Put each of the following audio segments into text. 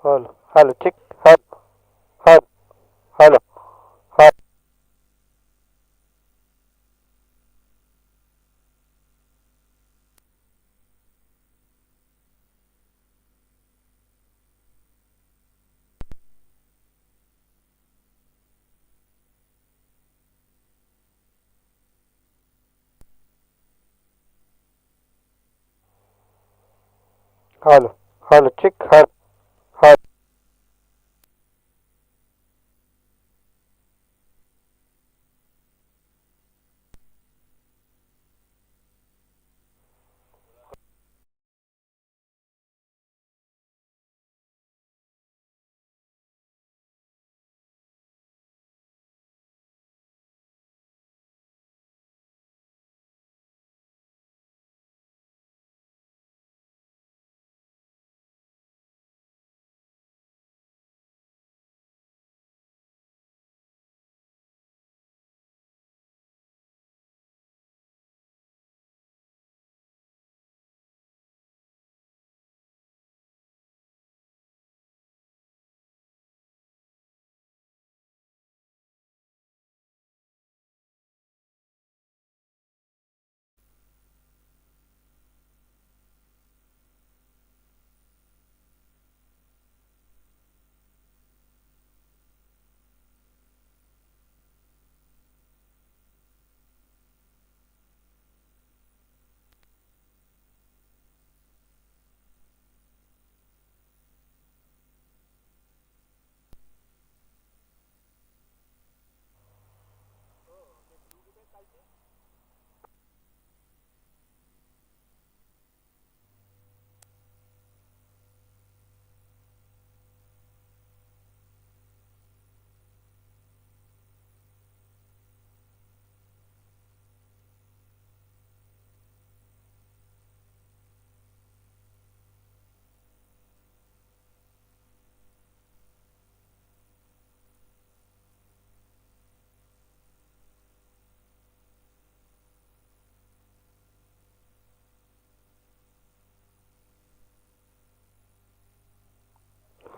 Halo, halo, cek, halo, halo, halo, halo, halo, halo, cek, halo, halo,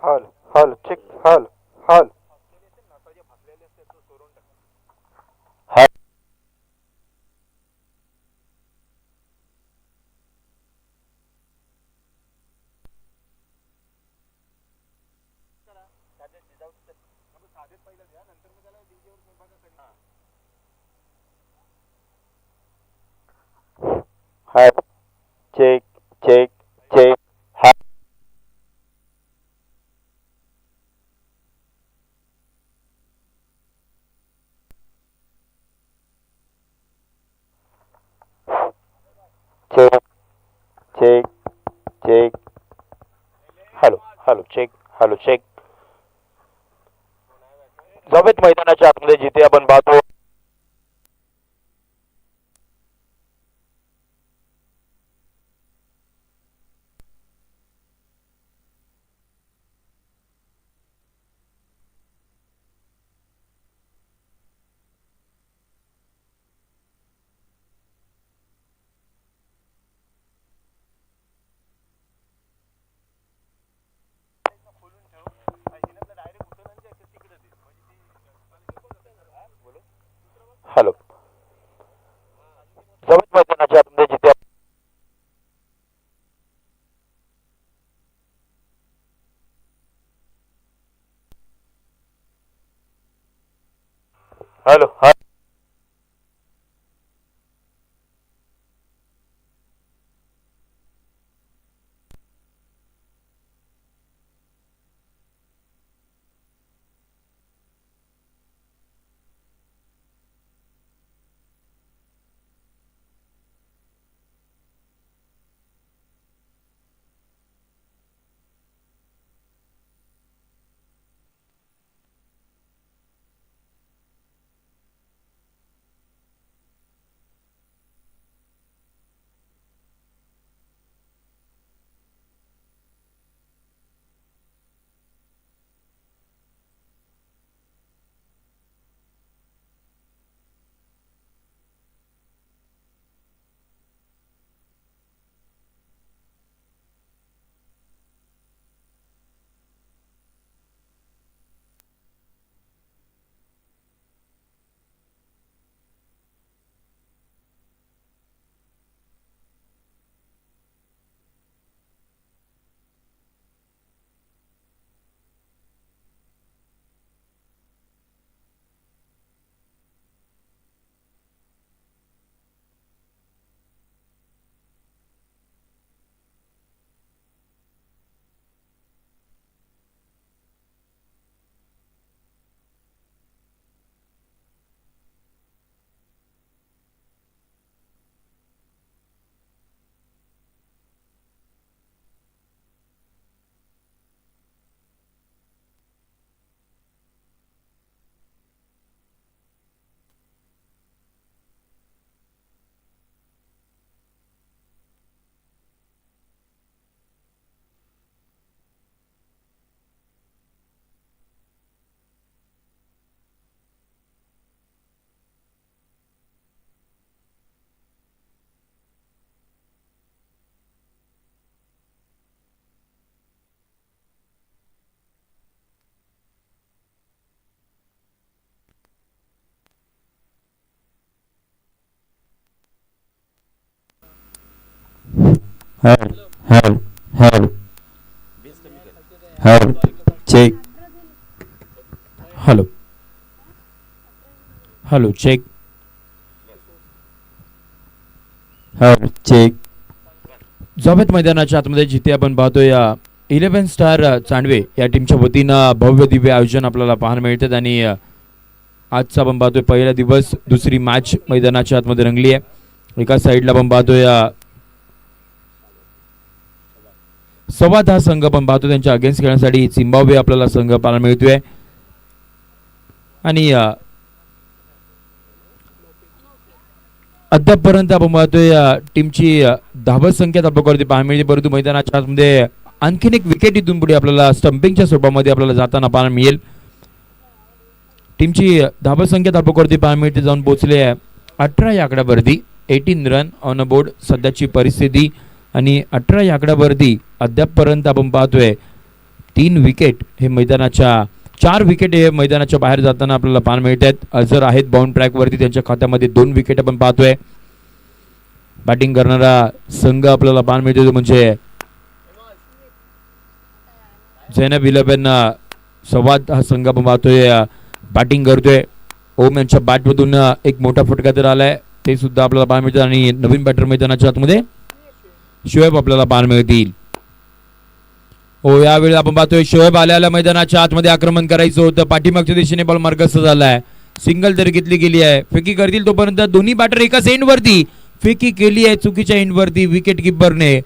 halo, halo, cek, halo, halo, halo, halo, cek, cek, cek, halo, cek, cek, cek, halo, halo, check, hello check. जावेत मैदानाच्या आतमध्ये जिथे आपण पाहतो. Hello, जावेत मैदानाच्या आतमध्ये जिथे hello, hello, hello hello hello hello check hello hello check hello check जावेत मैदानाच्या आतमध्ये जिथे आपण पाहतो या 11 स्टार चांडवे या टीमच्या वतीनं भव्य दिव्य आयोजन आपल्याला पाहायला मिळतात आणि आजचा आपण पाहतोय पहिला दिवस दुसरी मॅच मैदानाच्या आतमध्ये रंगली आहे. एका साईडला आपण पाहतोय सव्वा 10 संघ आपण पाहतो त्यांच्या अगेन्स्ट खेळण्यासाठी झिम्बाब्वे आपल्याला संघ पाहायला मिळतोय आणि अद्यापपर्यंत आपण पाहतोय टीमची धावत संख्या आपल्याकडे पाहायला मिळते, परंतु मैदानाच्या आतमध्ये आणखीन एक विकेट इथून पुढे आपल्याला स्टंपिंगच्या स्वरूपामध्ये आपल्याला जाताना पाहायला मिळेल. टीमची धावत संख्या आपल्याकडे पाहायला मिळते, जाऊन पोहोचले 18 या आकड्यावरती 18 रन ऑन अ बोर्ड सध्याची परिस्थिती आणि 18 या आकड्यावरती अद्यापपर्यंत आपण पाहतोय 3 विकेट हे मैदानाच्या 4 विकेट हे मैदानाच्या बाहेर जाताना आपल्याला पाहायला मिळतात. अजर आहेत बाउंड ट्रॅक वरती, त्यांच्या खात्यामध्ये 2 विकेट आपण पाहतोय. बॅटिंग करणारा संघ आपल्याला पाहायला मिळतोय तो म्हणजे झैनब 11 संवाद हा संघ आपण पाहतोय बॅटिंग करतोय. ओम यांच्या बॅटमधून एक मोठा फटका तर आलाय, ते सुद्धा आपल्याला पाहायला मिळतं आणि नवीन बॅटर मैदानाच्या आतमध्ये शोएब आपल्याला पाहायला मिळतील. हो, यावेळी आपण पाहतोय शोएब आल्याला मैदानाच्या आतमध्ये आक्रमण करायचं होतं, पाठीमागच्या दिशेने बॉल मार्गस्थ झालाय, सिंगल तरी घेतली गेली आहे. फेकी करतील तोपर्यंत दोन्ही बॅटर एकाच एंडवरती फेकी केली आहे, चुकीच्या एंडवरती विकेट किपरने.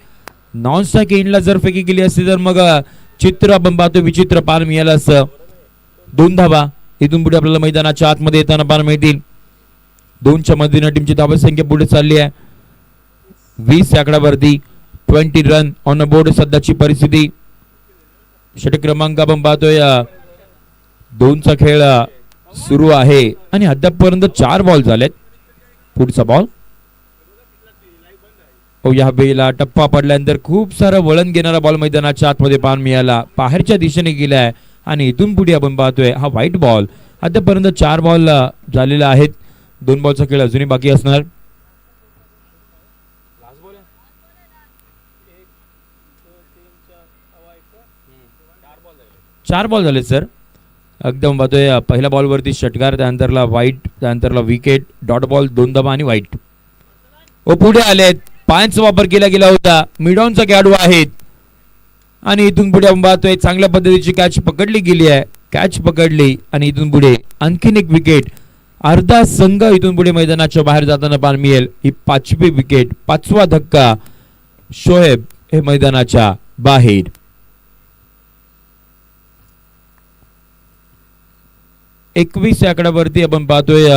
नॉन स्ट्राईक एंडला जर फेकी केली असती तर मग चित्र आपण पाहतोय विचित्र पाहायला मिळालं असं. 2 धावा इथून पुढे आपल्याला मैदानाच्या आतमध्ये येताना पाहायला मिळतील. 2च्या मदतीने टीमची धावा संख्या पुढे चालली आहे 20 आकड्यावरती 20 रन ऑन अ बोर्ड सध्याची परिस्थिती. षटक क्रमांक आपण पाहतोय 2चा खेळ सुरू आहे आणि अद्यापपर्यंत 4 बॉल झालेत. पुढचा बॉल या वेळेला टप्पा पडल्यानंतर खूप सारं वळण घेणारा बॉल मैदानाच्या आतमध्ये पाहायला मिळाला, बाहेरच्या दिशेने गेलाय आणि इथून पुढे आपण पाहतोय हा व्हाईट बॉल. अद्यापर्यंत 4 बॉल झालेला आहेत, 2 बॉलचा खेळ अजूनही बाकी असणार. 4 बॉल झाले सर. एकदम पाहतोय पहिल्या बॉलवरती षटकार, त्यानंतरला व्हाईट, त्यानंतरला विकेट, डॉट बॉल, 2 धावा आणि व्हाईट. ओ पुढे आलेत, पायांचा वापर केला गेला होता, मिडॉनचा खेळाडू आहेत आणि इथून पुढे आपण पाहतोय चांगल्या पद्धतीची कॅच पकडली गेली आहे, कॅच पकडली आणि इथून पुढे आणखीन एक विकेट. अर्धा संघ इथून पुढे मैदानाच्या बाहेर जाताना पाहायला मिळेल. ही 5वी विकेट, 5वा धक्का. शोएब हे मैदानाच्या बाहेर. एकवीस आकड्यावरती आपण पाहतोय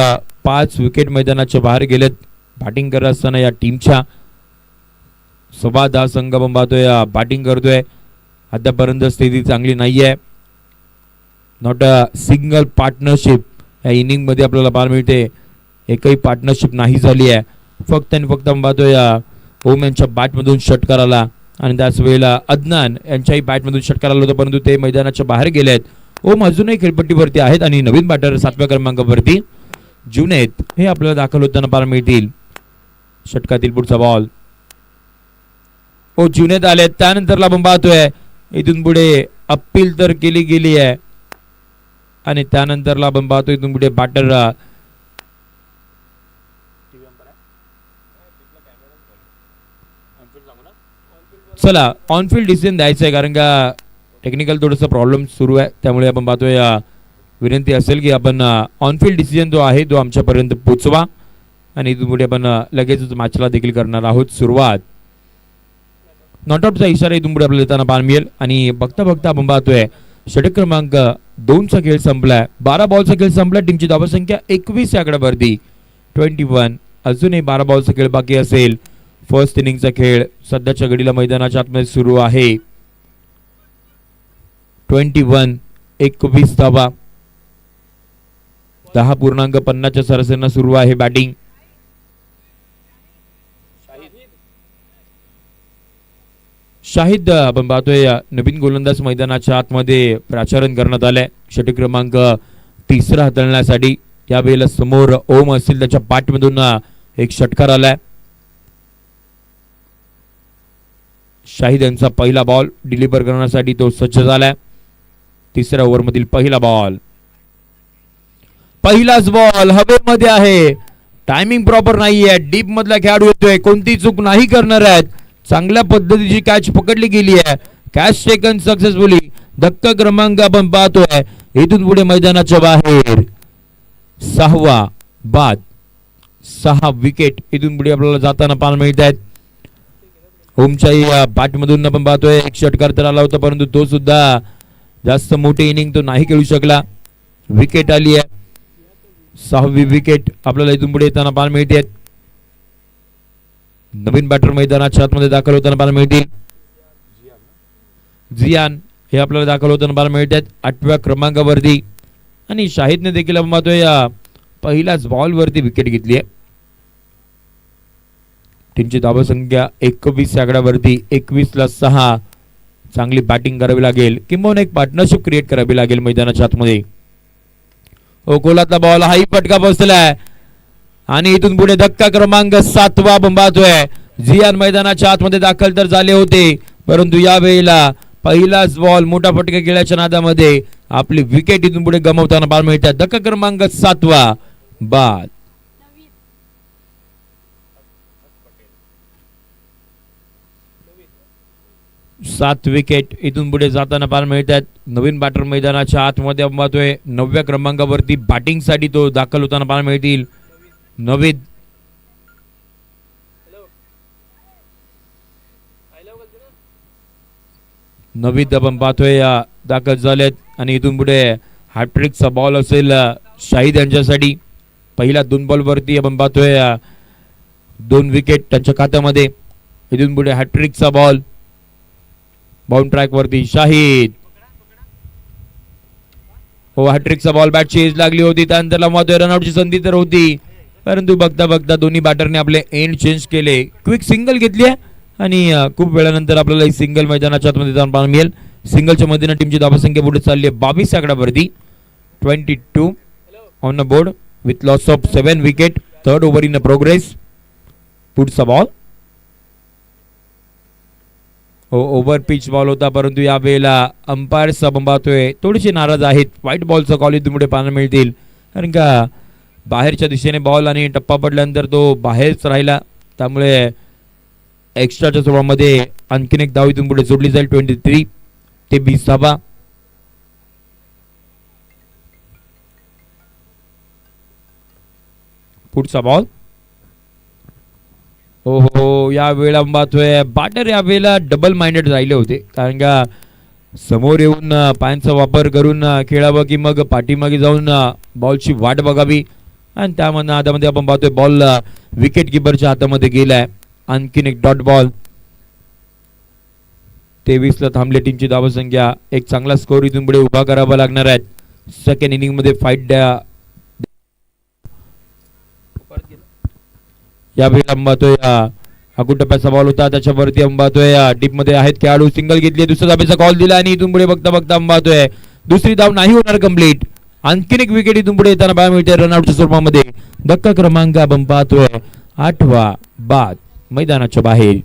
5 विकेट मैदानाच्या बाहेर गेलेत. बॅटिंग करत असताना या टीमच्या 10.15 संघ आपण पाहतोय बॅटिंग करतोय. अद्यापर्यंत स्थिती चांगली नाहीये. नॉट अ सिंगल पार्टनरशिप या इनिंग मध्ये आपल्याला पाहायला मिळते, एकही पार्टनरशिप नाही झाली आहे. फक्त आणि फक्त आपण पाहतोय ओम यांच्या बॅटमधून षटकार आला आणि त्याच वेळेला अदनान यांच्याही बॅटमधून षटकार आला होता, परंतु ते मैदानाच्या बाहेर गेलेत. ओम अजूनही खेळपट्टीवरती आहेत आणि नवीन बॅटर 7व्या क्रमांकावरती जुनेद हे आपल्याला दाखल होताना पाहायला मिळतील. षटकातील पुढचा बॉल. ओ जुनेद आले, त्यानंतरला आपण पाहतोय इथून पुढे अपील तर केली गेली आहे आणि त्यानंतरला आपण पाहतोय इथून पुढे बॅटर चला ऑनफिल्ड डिसिजन द्यायचं आहे, कारण का टेक्निकल थोडंसं प्रॉब्लेम सुरू आहे, त्यामुळे आपण पाहतोय विनंती असेल की आपण ऑनफिल्ड डिसिजन जो आहे तो आमच्यापर्यंत पोचवा आणि इथून पुढे आपण लगेचच मॅचला देखील करणार आहोत सुरुवात. नॉट आउटचा इशारा इथून पुढे आपल्याला येताना पाहायला मिळेल आणि बघता बघता आपण पाहतोय षटक क्रमांक 2चा खेळ संपलाय. 12 बॉलचा खेळ संपला. टीमची धावसंख्या 21 या आकड्यावरती 21. अजूनही 12 बॉलचा खेळ बाकी असेल. फर्स्ट इनिंगचा खेळ सध्याच्या घडीला मैदानाच्या आतमध्ये सुरू आहे. 21 21 धावा, 10.50च्या सरासरीनं सुरू आहे बॅटिंग. शाहिद आपण पाहतोय नवीन गोलंदाज मैदानाच्या आतमध्ये प्राचारण करण्यात आलंय षटक क्रमांक 3 हाताळण्यासाठी. यावेळेला समोर ओम असतील, त्याच्या पाठमधून एक षटकार आलाय. शाहिद यांचा पहिला बॉल डिलिव्हर करण्यासाठी तो सज्ज झालाय. तिसऱ्या ओव्हरमधील पहिला बॉल, पहिलाच बॉल हवेमध्ये आहे. टायमिंग प्रॉपर नाहीये. डीप मधला खेळाडू येतोय, कोणती चूक नाही करणार आहेत. चांगल्या पद्धतीची कॅच पकडली गेली आहे. Catch taken successfully. धक्का क्रमांक आपण पाहतोय इथून पुढे मैदानाच्या बाहेर 6वा बाद. 6 विकेट इथून पुढे आपल्याला जाताना पाहायला मिळत आहेत. ओमच्या बॅट मधून आपण पाहतोय एक षटकार तर आला होता, परंतु तो सुद्धा जास्त मोठी इनिंग तो नाही खेळू शकला. विकेट आली आहे. 6वी विकेट आपल्याला इथून पुढे येताना पाहायला मिळते. नवीन बॅटर मैदानाच्या आतमध्ये दाखल होताना पाहायला मिळतील. जियान हे आपल्याला दाखल होताना पाहायला मिळतात 8व्या क्रमांकावरती. आणि शाहिदने देखील आपण पाहतोय या पहिल्याच बॉल वरती विकेट घेतली आहे. टीमची धावसंख्या 21 आकड्यावरती. 21ला 6. चांगली बॅटिंग करावी लागेल किंवा एक पार्टनरशिप क्रिएट करावी लागेल मैदानाच्या आतमध्ये. कोलातला बॉल हाही फटका बसलाय आणि इथून पुढे धक्का क्रमांक 7वा बंबातोय. जियान मैदानाच्या आतमध्ये दाखल तर झाले होते, परंतु या वेळेला पहिलाच बॉल मोठा फटका खेळण्याच्या नादामध्ये आपली विकेट इथून पुढे गमावताना पाहायला मिळतात. धक्का क्रमांक 7वा बाद. सात विकेट इथून पुढे जाताना पाहायला मिळतात. नवीन बॅटर मैदानाच्या आतमध्ये आपण पाहतोय 9व्या क्रमांकावरती बॅटिंग साठी तो दाखल होताना पाहायला मिळतील. नवीद आपण पाहतोय दाखल झालेत आणि इथून पुढे हॅट्रिकचा बॉल असेल शाहिद यांच्यासाठी. पहिल्या 2 बॉल वरती आपण पाहतोय 2 विकेट त्यांच्या खात्यामध्ये. इथून पुढे हॅट्रिकचा बॉल बाउंड ट्रॅक वरती शाहिद. हॅट्रिकचा बॉल बॅटची एज लागली होती, त्यानंतर मात्र रनआउटची संधी तर होती, परंतु बघता बघता दोन्ही बॅटरने आपले एंड चेंज केले. क्विक सिंगल घेतली आहे आणि खूप वेळानंतर आपल्याला ही सिंगल मैदानाच्या आतमध्ये जाऊन पाहायला मिळेल. सिंगलच्या मधीने टीमची धावसंख्या पुढे चालली आहे 22 आकड्यावरती. 22 on the board with loss of 7 wicket. 3rd over in progress. पुढचा बॉल ओव्हर पिच बॉल होता, परंतु या वेळेला अंपायर पाहतोय थोडेसे नाराज आहेत. व्हाईट बॉलचा कॉल इथून पुढे पाहायला मिळतील, कारण का बाहेरच्या दिशेने बॉल आणि टप्पा पडल्यानंतर तो बाहेरच राहिला, त्यामुळे एक्स्ट्राच्या स्वरूपामध्ये आणखीन एक धाव इथून पुढे जोडली जाईल. 23 ते 20 धावा. पुढचा बॉल हो या वेळेला पाहतोय बॅटर या वेळेला डबल माइंडेड राहिले होते, कारण का समोर येऊन पायांचा वापर करून खेळावं की मग पाठीमागे जाऊन बॉलची वाट बघावी. आणि त्यामध्ये हातामध्ये आपण पाहतोय बॉल विकेट किपरच्या हातामध्ये गेलाय. आणखीन एक डॉट बॉल. 23ला थांबले टीमची धावसंख्या. एक चांगला स्कोर इथून पुढे उभा करावा लागणार आहे. सेकंड इनिंग मध्ये फाईट या वेळेला पाहतोय हाकून टप्प्याचा बॉल होता, त्याच्यावरती पाहतोय डीप मध्ये आहेत खेळाडू. सिंगल घेतली, दुसऱ्या धावेचा कॉल दिला आणि इथून पुढे बघता बघता पाहतोय दुसरी धाव नाही होणार कंप्लीट. आणखीन एक विकेट इथून पुढे येताना पाहायला मिळते रनआउटच्या स्वरूपामध्ये. धक्का क्रमांक आपण पाहतोय 8वा बाद मैदानाच्या बाहेर.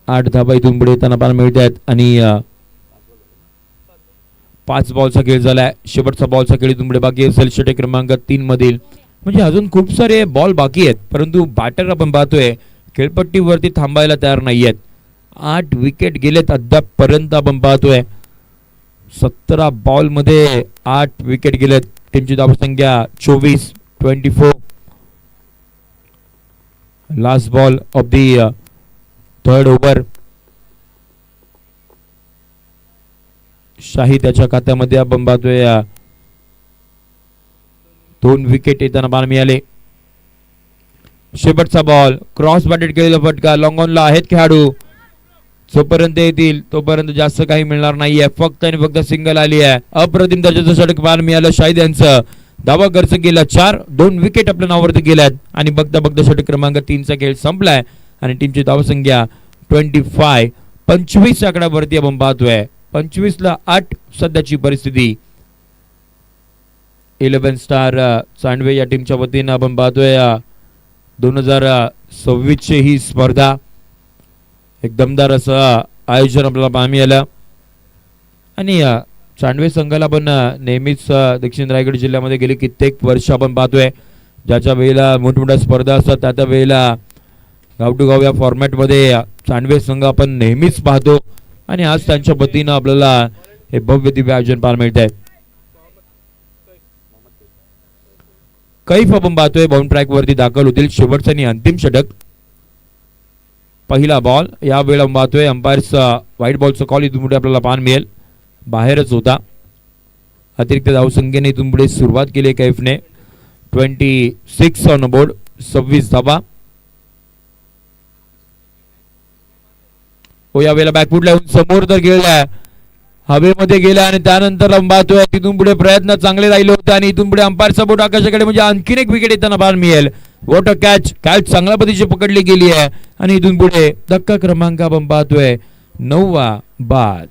आठ धावा इथून पुढे येताना पाहायला मिळत आहेत आणि 5 बॉलचा खेळ झालाय. शेवटचा बॉलचा खेळ इथून पुढे बाकी असेल षटक क्रमांक 3 मधील. म्हणजे अजून खूप सारे बॉल बाकी आहेत, परंतु बॅटर आपण पाहतोय खेळपट्टीवरती थांबायला तयार नाही आहेत. 8 विकेट गेलेत अद्यापपर्यंत आपण पाहतोय. 17 बॉल मध्ये 8 विकेट गेलेत. टीमची धावसंख्या 24. Last ball of the 3rd over. Shahid त्याच्या खात्यामध्ये आपण पाहतोय 2 विकेट येताना पाहायला मिळाले. शेवटचा बॉल क्रॉस बॅटेड केलेला फटका. लॉंग ऑनला आहेत खेळाडू, जोपर्यंत येतील तोपर्यंत जास्त काही मिळणार नाहीये. फक्त आणि फक्त सिंगल आली आहे. अप्रतिम दर्जाचं षटक पाहायला मिळालं शाहिद यांचं. धावा खर्च केला 4. 2 विकेट आपल्या नावावरती गेल्यात आणि बघता बघता षटक क्रमांक 3चा खेळ संपलाय आणि टीमची धावसंख्या 25 आकड्यावरती आपण पाहतोय. 25ला 8 सध्याची परिस्थिती. 11 स्टार चांडवे या टीमच्या वतीनं आपण पाहतोय 2026 ही स्पर्धा एक दमदार असं आयोजन आपल्याला पाहायला मिळालं आणि चांडवे संघाला पण नेहमीच दक्षिण रायगड जिल्ह्यामध्ये गेली कित्येक वर्ष आपण पाहतोय ज्याच्या वेळेला मोठमोठ्या स्पर्धा असतात त्या वेळेला गाव टू गाव या फॉर्मॅटमध्ये चांडवे संघ आपण नेहमीच पाहतो आणि आज त्यांच्या वतीनं आपल्याला हे भव्य दिव्य आयोजन पाहायला मिळत आहे. कैफ आपण पाहतोय बाउंड ट्रॅक वरती दाखल होतील शेवटचं आणि अंतिम षटक. पहिला बॉल या वेळेला पाहतोय अंपायर्स व्हाईट बॉलचा कॉल इथून पुढे आपल्याला पाहायला मिळेल बाहेरच होता. अतिरिक्त धावसंख्येने इथून पुढे सुरुवात केली कैफने 26 ऑन बोर्ड 26 धावा. या वेळेला बॅकफुटला येऊन समोर तर गेला हवेमध्ये गेला आणि त्यानंतर पाहतोय तिथून पुढे प्रयत्न चांगले राहिले होते आणि इथून पुढे अंपायर सपोर्ट आकाशाकडे म्हणजे आणखीन एक विकेट येताना पाहायला मिळेल. वॉट अ कॅच चांगल्या पद्धतीची पकडली गेली आहे आणि इथून पुढे धक्का क्रमांक आपण पाहतोय 9वा बाद.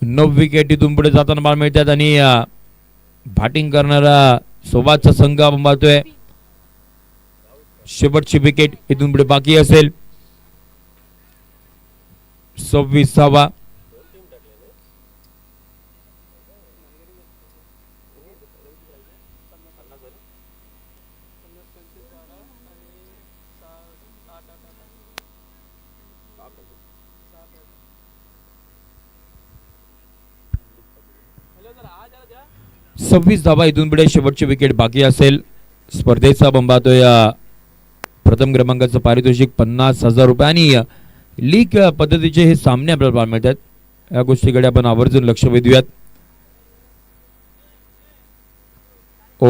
नऊ विकेट इथून पुढे जाताना पाहायला मिळतात आणि बॅटिंग करणारा सोबादचा संघ आपण पाहतोय शेवटची विकेट इथून पुढे बाकी असेल 26वा. सव्वीस धावा इथून पुढे शेवटची विकेट बाकी असेल. स्पर्धेचा बंबातोय प्रथम क्रमांकाचं पारितोषिक 50,000 रुपये आणि लीग पद्धतीचे हे सामने आपल्याला पाहायला मिळतात. या गोष्टीकडे आपण आवर्जून लक्ष वेधूयात.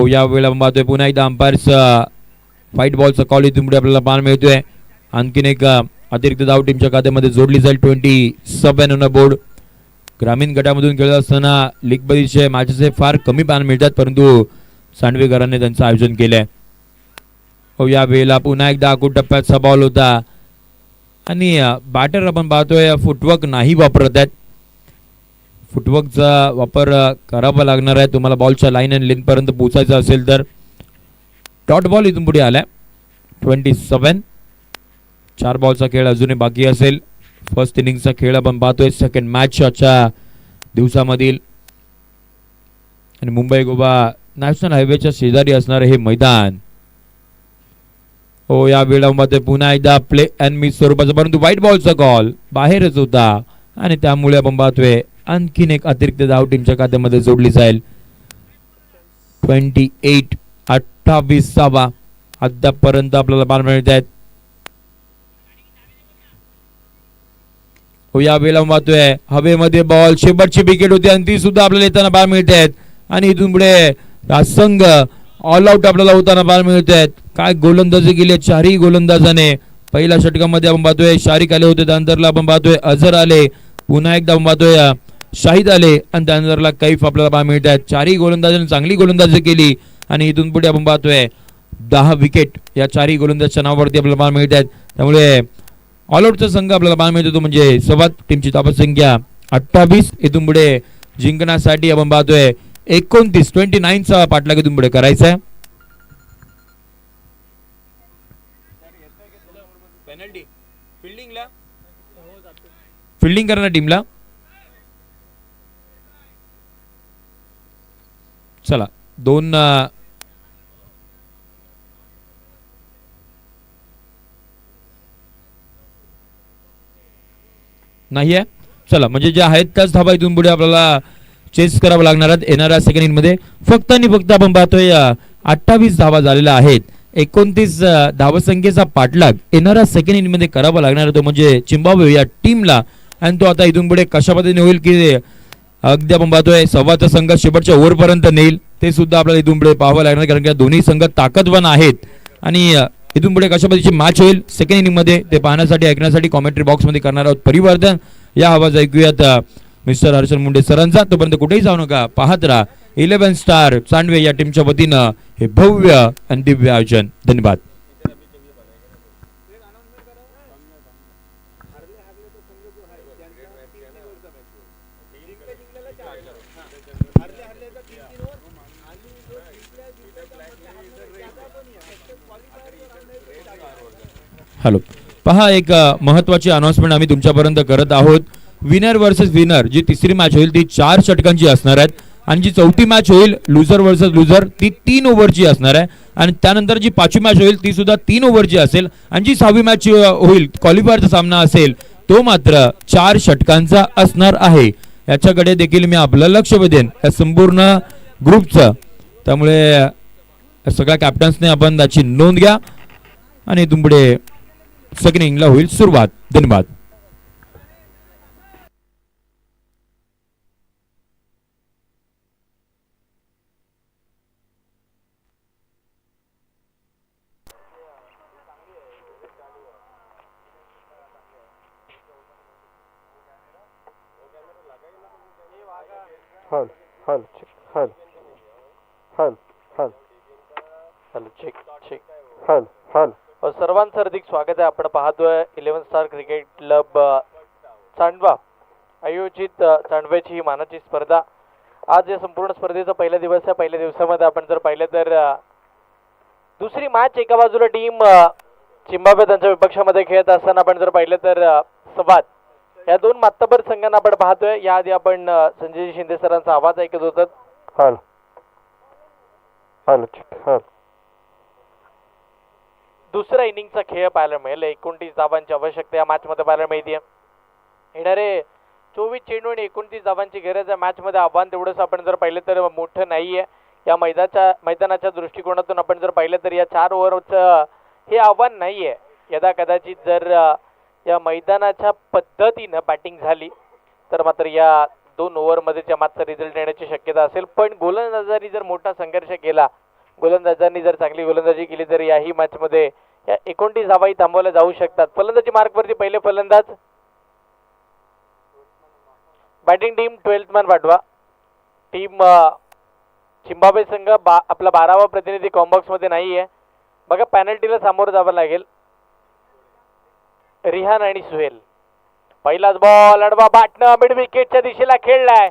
या वेळेला पाहतोय पुन्हा एकदा अंपायर्स व्हाईट बॉलचा कॉल इथून पुढे आपल्याला पाहायला मिळतोय. आणखीन एक अतिरिक्त धाव टीमच्या खात्यामध्ये जोडली जाईल 27 ऑन बोर्ड. ग्रामीण गटामधून खेळत असताना लीग बदीचे मॅचेस हे फार कमी पाहायला मिळतात परंतु सांडवेकरांनी त्यांचं आयोजन केलंय. या वेळेला पुन्हा एकदा आखूड टप्प्याचा बॉल होता आणि बॅटर आपण पाहतोय फुटवर्क नाही वापरत आहेत. फुटवर्कचा वापर करावा लागणार आहे तुम्हाला बॉलच्या लाईन अँड लेंथ पर्यंत पोहोचायचं असेल तर. डॉट बॉल इथून पुढे आलाय 27. 4 बॉलचा खेळ अजूनही बाकी असेल. फर्स्ट इनिंगचा खेळ आपण पाहतोय सेकंड मॅचच्या दिवसामधील आणि मुंबई गोवा नॅशनल हायवेच्या शेजारी असणार हे मैदान. या वेळेला पाहतोय पुन्हा एकदा प्ले अँड मिस स्वरूपाचा परंतु व्हाईट बॉलचा कॉल बाहेरच होता आणि त्यामुळे आपण पाहतोय आणखीन एक अतिरिक्त धाव टीमच्या खात्यामध्ये जोडली जाईल. 28 अद्यापर्यंत आपल्याला पाहायला मिळत आहेत. या वेळेला पाहतोय हवेमध्ये बॉल शेवटची विकेट होती आणि ती सुद्धा आपल्याला येताना पाहायला मिळत आहेत आणि इथून पुढे संघ ऑल आउट आपल्याला होताना पाहायला मिळत आहेत. काय गोलंदाजी केली चारही गोलंदाजाने. पहिल्या षटकामध्ये आपण पाहतोय शारिक आले होते त्यानंतरला आपण पाहतोय अझर आले पुन्हा एकदा आपण पाहतोय शाहिद आले आणि त्यानंतरला कैफ आपल्याला पाहायला मिळत आहेत. चारही गोलंदाजांनी चांगली गोलंदाजी केली आणि इथून पुढे आपण पाहतोय 10 विकेट या चारही गोलंदाजाच्या नावावरती आपल्याला पाहायला मिळत आहेत. त्यामुळे ऑल आउटचा संघ आपल्याला पाहायला मिळतो म्हणजे सोबत टीमची धावसंख्या 28. इथून पुढे जिंकण्यासाठी आपण पाहतोय 29चा पाठलाग इथून पुढे करायचा आहे. फिल्डिंग करणार टीमला. चला 2 नाही आहे. चला म्हणजे जे आहेत त्याच धाबा इथून पुढे आपल्याला चेस करावं लागणार आहेत येणाऱ्या सेकंड इनिंग मध्ये. फक्त आणि फक्त आपण पाहतोय 28 धावा झालेल्या आहेत. 29 धावसंख्येचा पाठलाग येणाऱ्या सेकंड इनिंग मध्ये करावा लागणार तो म्हणजे चिंबाब्वे या टीमला आणि तो आता इथून पुढे कशा पद्धतीने होईल की अगदी आपण पाहतोय सव्वाचा संघ शेवटच्या ओव्हर पर्यंत नेईल ते सुद्धा आपल्याला इथून पुढे पाहावं लागणार कारण की दोन्ही संघ ताकदवान आहेत आणि इथून पुढे कशा पद्धतीची मॅच होईल सेकंड इनिंग मध्ये ते पाहण्यासाठी ऐकण्यासाठी कॉमेंट्री बॉक्स मध्ये करणार आहोत परिवर्तन. या आवाज ऐकूयात मिस्टर हर्षल मुंडे सरांचा. तोपर्यंत कुठेही जाऊ नका पाहत राहा 11 स्टार चांडवे या टीमच्या वतीनं हे भव्य आणि दिव्य आयोजन. धन्यवाद. हॅलो. पहा, एक महत्वाची अनाउन्समेंट आम्ही तुमच्यापर्यंत करत आहोत. विनर वर्सेस विनर जी तिसरी मॅच होईल ती 4 षटकांची असणार आहे आणि जी चौथी मॅच होईल लुझर वर्सेस लुझर ती 3 ओव्हरची असणार आहे आणि त्यानंतर जी 5वी मॅच होईल ती सुद्धा 3 ओव्हरची असेल आणि जी 6वी मॅच होईल क्वालिफायरचा सामना असेल तो मात्र 4 षटकांचा असणार आहे. याच्याकडे देखील मी आपलं लक्ष वेधेन या संपूर्ण ग्रुपचं. त्यामुळे सगळ्या कॅप्टन्सने आपण त्याची नोंद घ्या आणि इथून पुढे सेकंड इनिंगला होईल सुरुवात. धन्यवाद. हल हल चेक हल हल हल हल चेक चेक हल हल. सर्वांचं हार्दिक स्वागत आहे. आपण पाहतोय 11 स्टार क्रिकेट क्लब चांडवा आयोजित चांडव्याची ही मानाची स्पर्धा. आज या संपूर्ण स्पर्धेचा पहिला दिवस आहे. पहिल्या दिवसामध्ये आपण जर पाहिलं तर दुसरी मॅच एका बाजूला टीम चिंबाब्वे त्यांच्या विपक्षामध्ये खेळत असताना आपण जर पाहिलं तर संवाद या दोन मातबर संघांना आपण पाहतोय. याआधी आपण संजय शिंदे सरांचा आवाज ऐकत होतात. हल हल चेक हल. दुसरा इनिंगचा खेळ पाहायला मिळेल. 29 धावांची आवश्यकता या मॅच मध्ये पाहायला मिळते. येणारे 24 चेंडू आणि 29 धावांची गरज आहे. मॅच मध्ये आव्हान तेवढंच आपण जर पाहिलं तर मोठं नाहीये. या मैदानाच्या दृष्टिकोनातून आपण जर पाहिलं तर या 4 ओव्हरचं हे आव्हान नाहीये. यदा कदाचित जर या मैदानाच्या पद्धतीनं बॅटिंग झाली तर मात्र या 2 ओव्हरमध्ये त्या मॅचचा रिझल्ट येण्याची शक्यता असेल. पण गोलंदाजांनी जर मोठा संघर्ष केला, गोलंदाजांनी जर चांगली गोलंदाजी केली तर याही मॅचमध्ये या 29 धावाही थांबवल्या जाऊ शकतात. फलंदाजी मार्कवरती पहिले फलंदाज बॅटिंग टीम 12th मॅन पाठवा. टीम चिंबाब्वे संघ आपला 12वा प्रतिनिधी कॉम्बॉक्स मध्ये नाहीये. बघा पॅनल्टीला सामोरं जावं लागेल. रिहान आणि सुहेल. पहिलाच बॉल अडवा बाटणं मिड विकेटच्या दिशेला खेळलाय.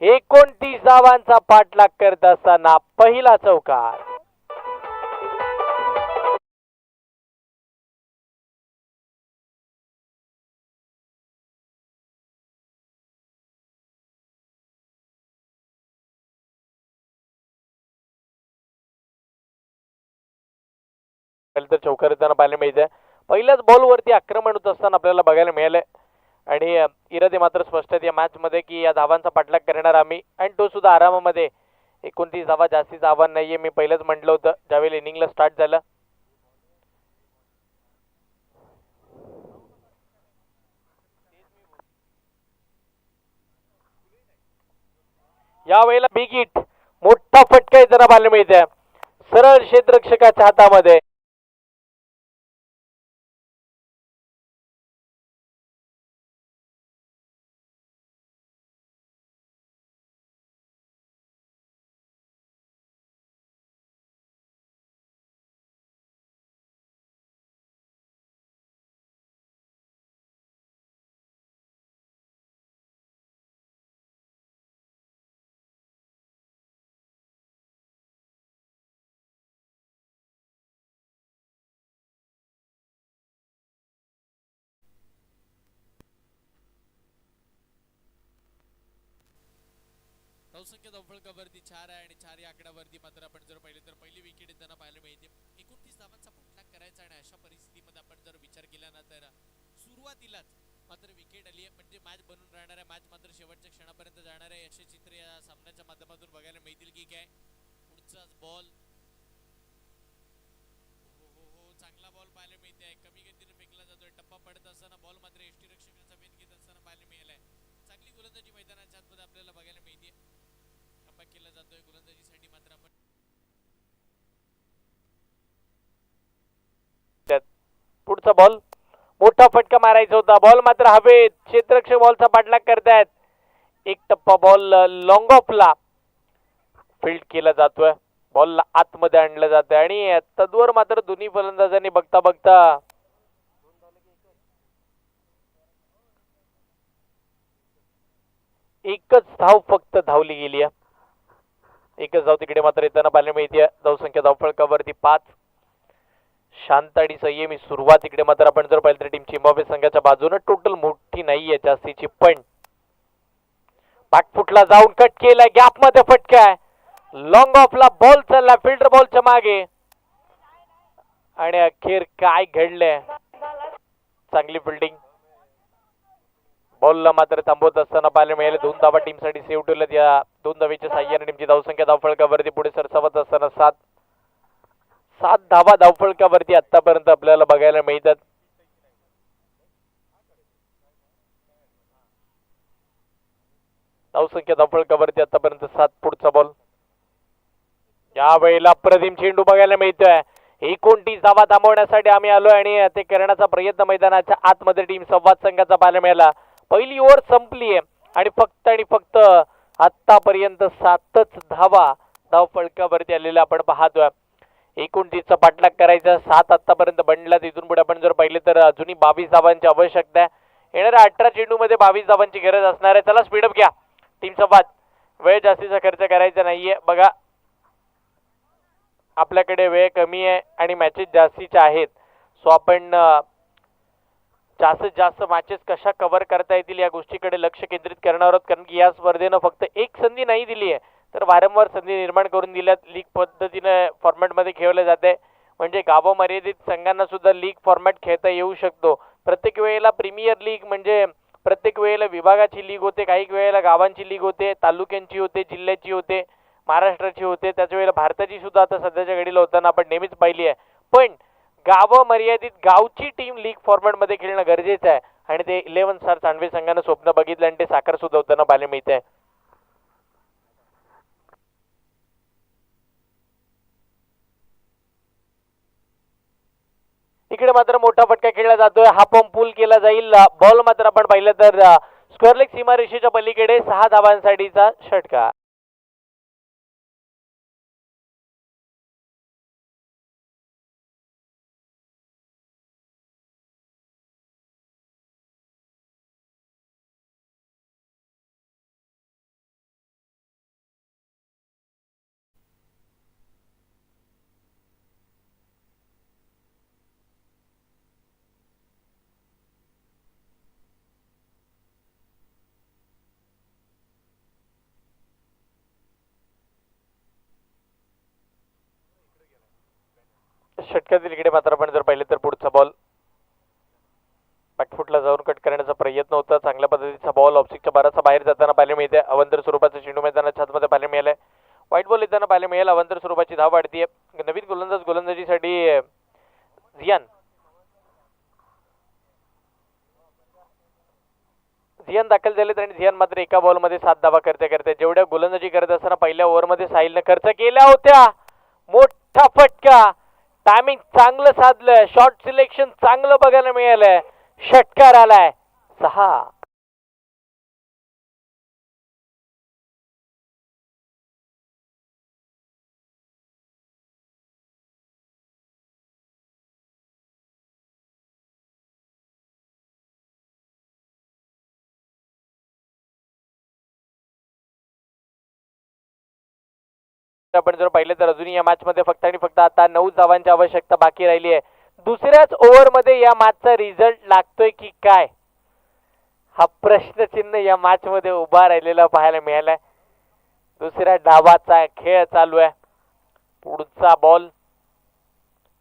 29 धावांचा पाठलाग करत असताना पहिला चौकार. तर चौकार येताना पाहायला मिळते. पहिल्याच बॉलवरती आक्रमण होत असताना आपल्याला बघायला मिळालंय आणि इरादे मात्र स्पष्ट आहेत या मॅच मध्ये की या धावांचा पाठलाग करणार आम्ही आणि तो सुद्धा आरामामध्ये. 29 धावा जास्तीचं आव्हान नाहीये. मी पहिलंच म्हटलं होतं ज्यावेळी इनिंगला स्टार्ट झालं. यावेळेला बिग हिट मोठा फटका येताना पाहायला मिळते. सरळ क्षेत्ररक्षकाच्या हातामध्ये. बहुसंख्य धावफलकावरती 4 आहे आणि 4 या आकड्यावरती मात्र आपण जर पाहिले तर पहिली विकेट येताना पाहायला मिळते. 29 धावांचा पाठलाग करायचा आणि अशा परिस्थितीमध्ये आपण जर विचार केला ना तर सुरुवातीलाच मात्र विकेट आली आहे. म्हणजे मॅच बनून राहणार आहे. मॅच मात्र शेवटच्या क्षणापर्यंत जाणार आहे. असे चित्र या सामन्याच्या माध्यमातून बघायला मिळतील की काय. पुढचाच बॉल. हो चांगला बॉल पाहायला मिळते. कमी गतीने फेकला जातोय. टप्पा पडत असताना बॉल मात्र यष्टीरक्षकाचा वेध घेत असताना पाहायला मिळालाय. चांगली गोलंदाजी मैदानाच्या आतमध्ये आपल्याला बघायला मिळते. कमबॅक केला जातोय गोलंदाजीसाठी मात्र आपण पुढचा बॉल मोठा फटका मारायचा होता. बॉल मात्र हवेत. क्षेत्ररक्षक बॉलचा पाठलाग करतायत. एक टप्पा बॉल लॉंग ऑफला फील्ड केला जातोय. बॉलला आतमध्ये आणलं जातंय आणि तद्वर मात्र दोन्ही फलंदाजांनी बघता बघता एकच धाव फक्त धावली गेली आहे. एकच धाव तिकडे मात्र येताना पाहायला मिळते. धावसंख्या धावफलकावरती 5. शांत आणि संयमी सुरुवात इकडे मात्र आपण जर पाहिलं तर टीम झिम्बाब्वे संघाच्या बाजूने टोटल मोठी नाहीये जास्तीची, पण बॅकफुटला जाऊन कट केलाय, गॅप मध्ये फटकाय, लॉंग ऑफला बॉल चालला फिल्डर बॉलच्या मागे आणि अखेर काय घडलंय, चांगली फिल्डिंग, बॉलला मात्र थांबवत असताना पाहायला मिळाले. 2 धावा टीमसाठी सेव्ह ठेवल्यात. या 2 धावेच्या साह्याने टीमची धावसंख्या धावफलकावरती पुढे सरसावत असताना 7 धावा धावफलकावरती आतापर्यंत आपल्याला बघायला मिळतात. धावसंख्या धावफलकावरती आतापर्यंत 7. पुढचा बॉल यावेळेला अप्रतिम चेंडू बघायला मिळतोय. 29 धावा थांबवण्यासाठी आम्ही आलोय आणि ते करण्याचा प्रयत्न मैदानाच्या आतमध्ये टीम संवाद संघाचा पाहायला मिळाला. पहिली ओव्हर संपली आहे आणि फक्त आतापर्यंत 7च धावा धावफलकावरती आलेल्या आपण पाहतोय. 29चा पाठलाग करायचा, 7 आतापर्यंत बनला. तिथून पुढे आपण जर पाहिले तर अजूनही 22 धावांची आवश्यकता आहे. येणाऱ्या 18 चेंडू मध्ये 22 धावांची गरज असणार आहे. चला स्पीडअप घ्या टीम संवाद, वेळ जास्तीचा खर्च करायचा नाहीये. बघा आपल्याकडे वेळ कमी आहे आणि मॅचेस जास्तीच्या आहेत, सो आपण जास्तीत जास्त मॅचेस कशा कव्हर करता येतील या गोष्टीकडे लक्ष केंद्रित करणार आहोत. कारण की या स्पर्धेनं फक्त एक संधी नाही दिली आहे, तर वारंवार संधी निर्माण करून दिल्यात. लीग पद्धतीने फॉर्मॅटमध्ये खेळले जाते, म्हणजे गाव मर्यादित संघांना सुद्धा लीग फॉर्मॅट खेळता येऊ शकतो. प्रत्येक वेळेला प्रीमियर लीग म्हणजे प्रत्येक वेळेला विभागाची लीग होते, काही वेळेला गावांची लीग होते, तालुक्यांची होते, जिल्ह्याची होते, महाराष्ट्राची होते, त्याच वेळेला भारताची सुद्धा आता सध्याच्या घडीला होताना आपण नेहमीच पाहिली आहे. पण गाव मर्यादित गावची टीम लीग फॉर्मॅटमध्ये खेळणं गरजेचं आहे आणि ते 11 स्टार चांडवे संघानं स्वप्न बघितलं आणि ते साकार सुद्धा होताना पाहायला मिळत आहे. इकडे मात्र मोठा फटका खेळला जातोय, हा पंप पूल केला जाईल. बॉल मात्र आपण पाहिलं तर स्क्वेअर लेग सीमारेषेच्या पलीकडे 6 धावांसाठीचा षटकार. षटकातील इकडे मात्र आपण जर पाहिले तर पुढचा बॉल बॅकफुटला जाऊन कट करण्याचा प्रयत्न होता. चांगल्या पद्धतीचा बॉल ऑफसिकच्या बराचसा बाहेर जाताना पाहायला मिळते. अवंतर स्वरूपाचा चेंडू मैदानाच्या छातमध्ये पाहायला मिळालाय. व्हाईट बॉल येताना पाहायला मिळेल. अवंतर स्वरूपाची धाव वाढतीये. नवीन गोलंदाजीसाठी झियान दाखल झालेत आणि झियान मात्र एका बॉलमध्ये 7 धावा करते जेवढ्या गोलंदाजी करत असताना पहिल्या ओव्हरमध्ये साहिलने खर्च केल्या होत्या. मोठा फटका, टायमिंग चांगलं साधलं, शॉट सिलेक्शन चांगलं बघायला मिळालंय, षटकार आलाय 6. आपण जर पाहिलं तर अजूनही या मॅच मध्ये फक्त आणि फक्त आता 9 धावांची आवश्यकता बाकी राहिली आहे. दुसऱ्याच ओव्हर मध्ये या मॅचचा रिझल्ट लागतोय की काय, हा प्रश्नचिन्ह या मॅच मध्ये उभा राहिलेला पाहायला मिळालाय. दुसऱ्या डावाचा खेळ चालू आहे. पुढचा बॉल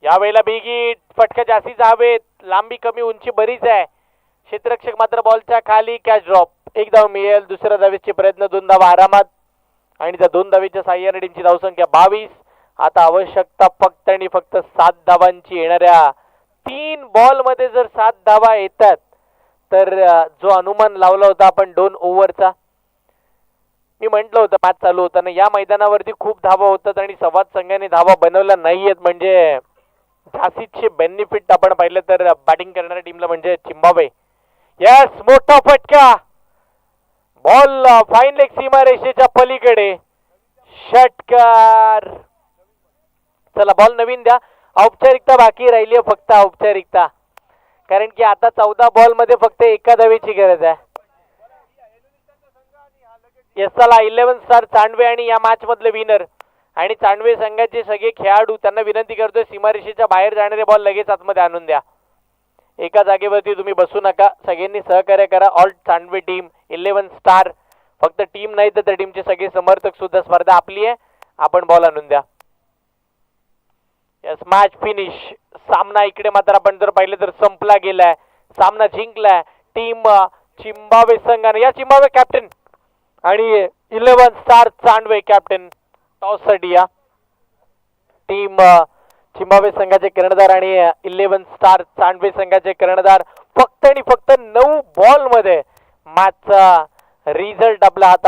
यावेळेला बिग फटका जास्तीचा हवेत, लांबी कमी, उंची बरीच आहे. क्षेत्ररक्षक मात्र बॉलच्या खाली, कॅच ड्रॉप. 1 धाव मिळेल. दुसऱ्या धावेचे प्रयत्न, 2 धावा आरामात आणि त्या 2 धावेच्या साह्याने टीमची धावसंख्या 22. आता आवश्यकता फक्त आणि फक्त 7 धावांची. येणाऱ्या 3 बॉल मध्ये जर 7 धावा येतात तर जो अनुमान लावला होता आपण 2 ओव्हरचा, मी म्हटलं होतं मॅच चालू होताना या मैदानावरती खूप धावा होतात आणि संवाद संघाने धावा बनवल्या नाहीयेत, म्हणजे जास्तीचे बेनिफिट आपण पाहिलं तर बॅटिंग करणाऱ्या टीमला म्हणजे झिम्बाब्वे. यस, मोठा फटका, बॉल फाईन लेग सीमारेषेच्या पलीकडे, षटकार. चला बॉल नवीन द्या. औपचारिकता बाकी राहिली आहे, फक्त औपचारिकता, कारण की आता 14 बॉल मध्ये फक्त एका धावेची गरज आहे. यस, चला 11 स्टार चांडवे आणि या मॅच मधले विनर आणि चांडवे संघाचे सगळे खेळाडू त्यांना विनंती करतोय सीमारेषेच्या बाहेर जाणारे बॉल लगेच आतमध्ये आणून द्या. एका जागेवरती तुम्ही बसू नका. सगळ्यांनी सहकार्य करा. All Chandve team 11 star. फक्त टीम नाही तर त्या टीमचे सगळे समर्थक सुद्धा. स्पर्धा आपली आहे. आपण बॉल आणून द्या. Yes match finish. सामना इकडे मात्र आपण जर पाहिलं तर संपला गेलाय. सामना जिंकलाय टीम चिंबावे संघाने. या चिंबावे कॅप्टन आणि 11 स्टार चांडवे कॅप्टन टॉससाठी या. टीम चिंबावे संघाचे कर्णधार आणि 11 स्टार चांडवे संघाचे कर्णधार फक्त आणि फक्त 9 बॉल मध्ये मॅचचा रिझल्ट आपला हाता